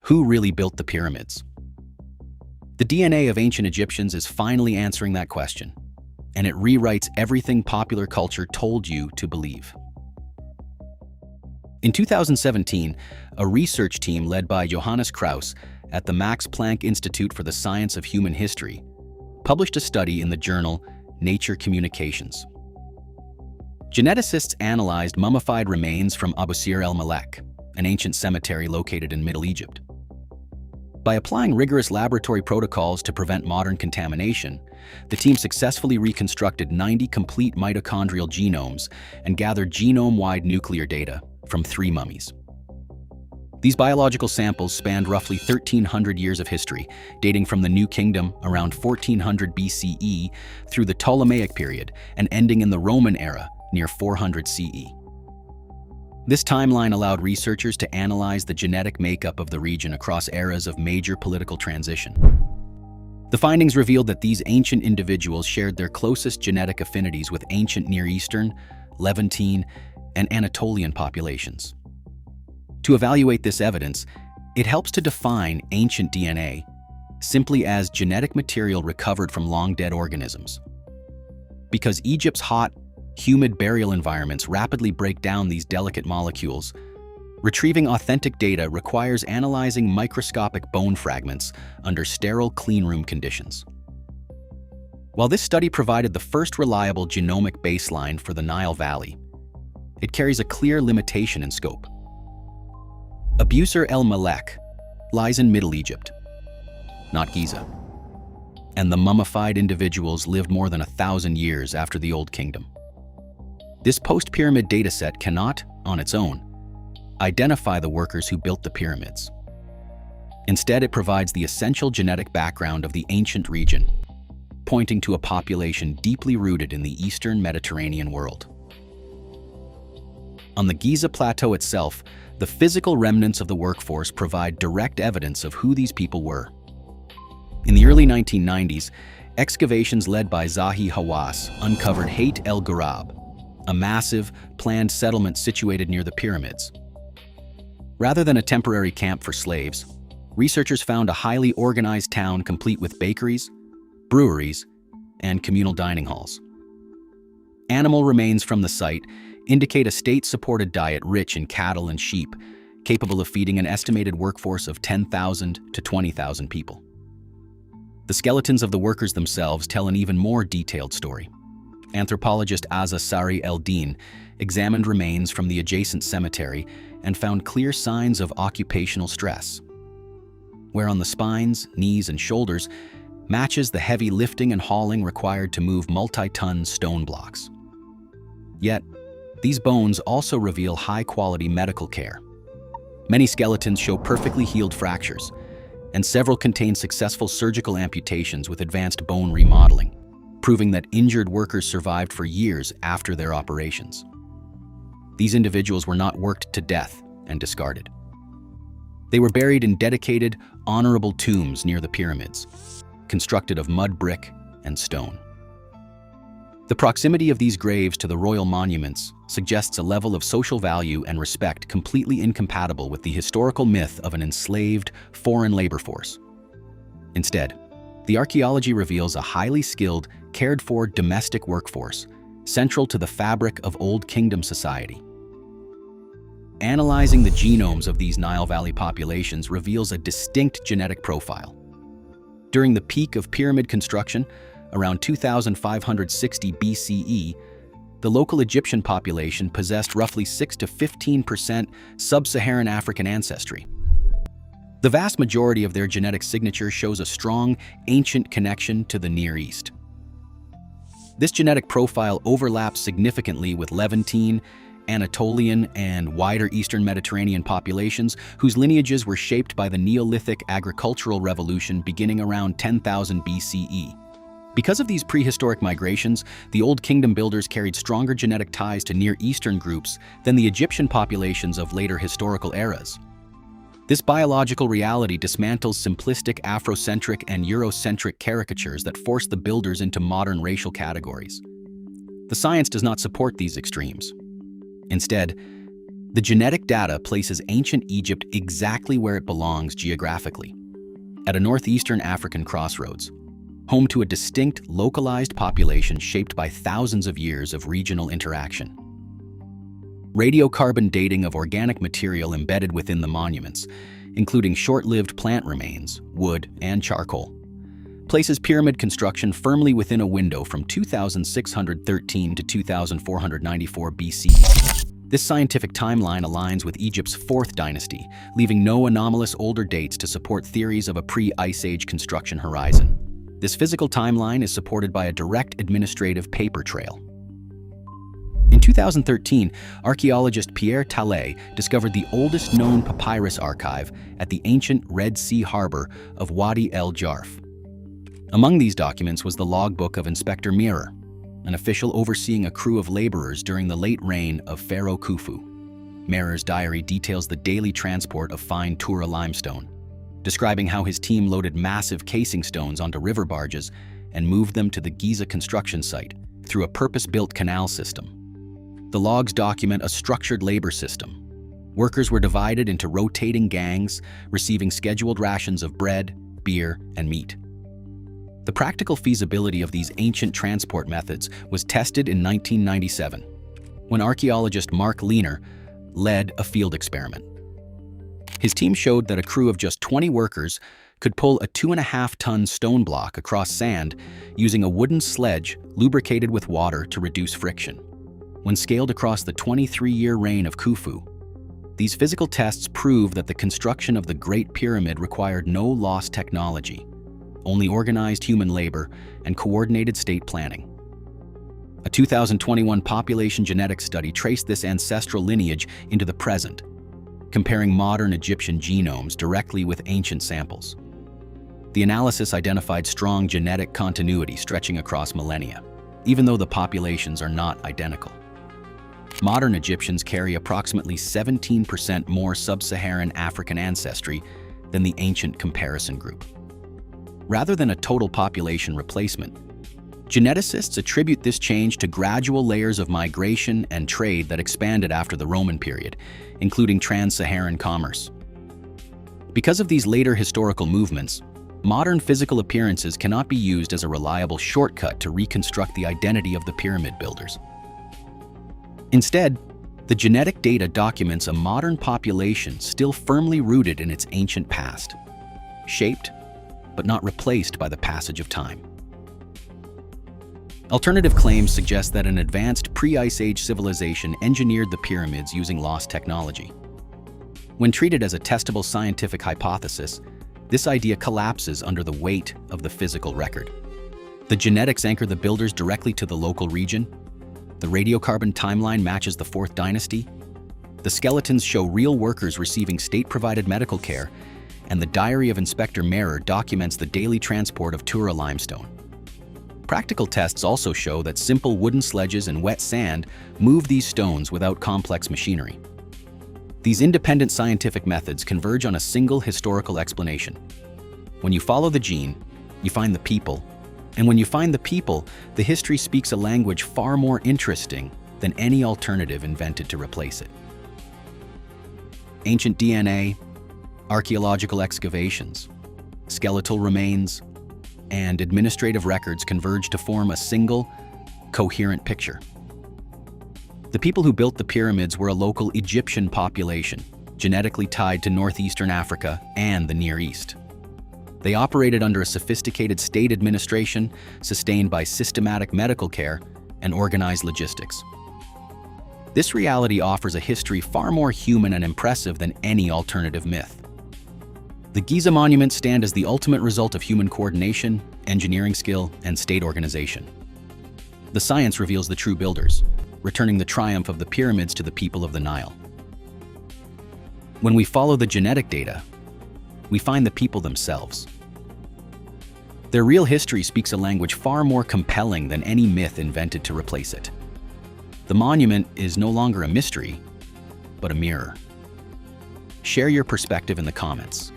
Who really built the pyramids? The DNA of ancient Egyptians is finally answering that question, and it rewrites everything popular culture told you to believe. In 2017, a research team led by Johannes Krauss at the Max Planck Institute for the Science of Human History published a study in the journal Nature Communications. Geneticists analyzed mummified remains from Abu Sir el-Malek, an ancient cemetery located in Middle Egypt. By applying rigorous laboratory protocols to prevent modern contamination, the team successfully reconstructed 90 complete mitochondrial genomes and gathered genome-wide nuclear data from 3 mummies. These biological samples spanned roughly 1,300 years of history, dating from the New Kingdom around 1400 BCE through the Ptolemaic period and ending in the Roman era near 400 CE. This timeline allowed researchers to analyze the genetic makeup of the region across eras of major political transition. The findings revealed that these ancient individuals shared their closest genetic affinities with ancient Near Eastern, Levantine, and Anatolian populations. To evaluate this evidence, it helps to define ancient DNA simply as genetic material recovered from long-dead organisms. Because Egypt's hot, humid burial environments rapidly break down these delicate molecules, retrieving authentic data requires analyzing microscopic bone fragments under sterile cleanroom conditions. While this study provided the first reliable genomic baseline for the Nile Valley, it carries a clear limitation in scope. Abu Sir el-Malek lies in Middle Egypt, not Giza, and the mummified individuals lived more than 1,000 years after the Old Kingdom. This post-pyramid dataset cannot, on its own, identify the workers who built the pyramids. Instead, it provides the essential genetic background of the ancient region, pointing to a population deeply rooted in the Eastern Mediterranean world. On the Giza plateau itself, the physical remnants of the workforce provide direct evidence of who these people were. In the early 1990s, excavations led by Zahi Hawass uncovered Hayt el Ghurab, a massive, planned settlement situated near the pyramids. Rather than a temporary camp for slaves, researchers found a highly organized town complete with bakeries, breweries, and communal dining halls. Animal remains from the site indicate a state-supported diet rich in cattle and sheep, capable of feeding an estimated workforce of 10,000 to 20,000 people. The skeletons of the workers themselves tell an even more detailed story. Anthropologist Aza Sari el-Din examined remains from the adjacent cemetery and found clear signs of occupational stress, where on the spines, knees, and shoulders matches the heavy lifting and hauling required to move multi-ton stone blocks. Yet, these bones also reveal high-quality medical care. Many skeletons show perfectly healed fractures, and several contain successful surgical amputations with advanced bone remodeling, proving that injured workers survived for years after their operations. These individuals were not worked to death and discarded. They were buried in dedicated, honorable tombs near the pyramids, constructed of mud brick and stone. The proximity of these graves to the royal monuments suggests a level of social value and respect completely incompatible with the historical myth of an enslaved, foreign labor force. Instead, the archaeology reveals a highly skilled, cared-for domestic workforce, central to the fabric of Old Kingdom society. Analyzing the genomes of these Nile Valley populations reveals a distinct genetic profile. During the peak of pyramid construction, around 2560 BCE, the local Egyptian population possessed roughly 6 to 15% sub-Saharan African ancestry. The vast majority of their genetic signature shows a strong, ancient connection to the Near East. This genetic profile overlaps significantly with Levantine, Anatolian, and wider Eastern Mediterranean populations whose lineages were shaped by the Neolithic agricultural revolution beginning around 10,000 BCE. Because of these prehistoric migrations, the Old Kingdom builders carried stronger genetic ties to Near Eastern groups than the Egyptian populations of later historical eras. This biological reality dismantles simplistic Afrocentric and Eurocentric caricatures that force the builders into modern racial categories. The science does not support these extremes. Instead, The genetic data places ancient Egypt exactly where it belongs geographically, at a northeastern African crossroads, home to a distinct, localized population shaped by thousands of years of regional interaction. Radiocarbon dating of organic material embedded within the monuments, including short-lived plant remains, wood, and charcoal, places pyramid construction firmly within a window from 2613 to 2494 BC. This scientific timeline aligns with Egypt's fourth dynasty, leaving no anomalous older dates to support theories of a pre-Ice Age construction horizon. This physical timeline is supported by a direct administrative paper trail. In 2013, archaeologist Pierre Tallet discovered the oldest known papyrus archive at the ancient Red Sea harbor of Wadi el Jarf. Among these documents was the logbook of Inspector Mirror, an official overseeing a crew of laborers during the late reign of Pharaoh Khufu. Mirror's diary details the daily transport of fine Tura limestone, describing how his team loaded massive casing stones onto river barges and moved them to the Giza construction site through a purpose-built canal system. The logs document a structured labor system. Workers were divided into rotating gangs, receiving scheduled rations of bread, beer, and meat. The practical feasibility of these ancient transport methods was tested in 1997, when archaeologist Mark Lehner led a field experiment. His team showed that a crew of just 20 workers could pull a 2.5-ton stone block across sand using a wooden sledge lubricated with water to reduce friction. When scaled across the 23-year reign of Khufu, these physical tests prove that the construction of the Great Pyramid required no lost technology, only organized human labor and coordinated state planning. A 2021 population genetics study traced this ancestral lineage into the present, comparing modern Egyptian genomes directly with ancient samples. The analysis identified strong genetic continuity stretching across millennia, even though the populations are not identical. Modern Egyptians carry approximately 17% more sub-Saharan African ancestry than the ancient comparison group. Rather than a total population replacement, geneticists attribute this change to gradual layers of migration and trade that expanded after the Roman period, including trans-Saharan commerce. Because of these later historical movements, modern physical appearances cannot be used as a reliable shortcut to reconstruct the identity of the pyramid builders. Instead, the genetic data documents a modern population still firmly rooted in its ancient past, shaped but not replaced by the passage of time. Alternative claims suggest that an advanced pre-Ice Age civilization engineered the pyramids using lost technology. When treated as a testable scientific hypothesis, this idea collapses under the weight of the physical record. The genetics anchor the builders directly to the local region. The radiocarbon timeline matches the Fourth Dynasty. The skeletons show real workers receiving state-provided medical care, and the diary of Inspector Mirror documents the daily transport of Tura limestone. Practical tests also show that simple wooden sledges and wet sand move these stones without complex machinery. These independent scientific methods converge on a single historical explanation. When you follow the gene, you find the people, and when you find the people, the history speaks a language far more interesting than any alternative invented to replace it. Ancient DNA, archaeological excavations, skeletal remains, and administrative records converge to form a single, coherent picture. The people who built the pyramids were a local Egyptian population, genetically tied to northeastern Africa and the Near East. They operated under a sophisticated state administration, sustained by systematic medical care and organized logistics. This reality offers a history far more human and impressive than any alternative myth. The Giza monuments stand as the ultimate result of human coordination, engineering skill, and state organization. The science reveals the true builders, returning the triumph of the pyramids to the people of the Nile. When we follow the genetic data, we find the people themselves. Their real history speaks a language far more compelling than any myth invented to replace it. The monument is no longer a mystery, but a mirror. Share your perspective in the comments.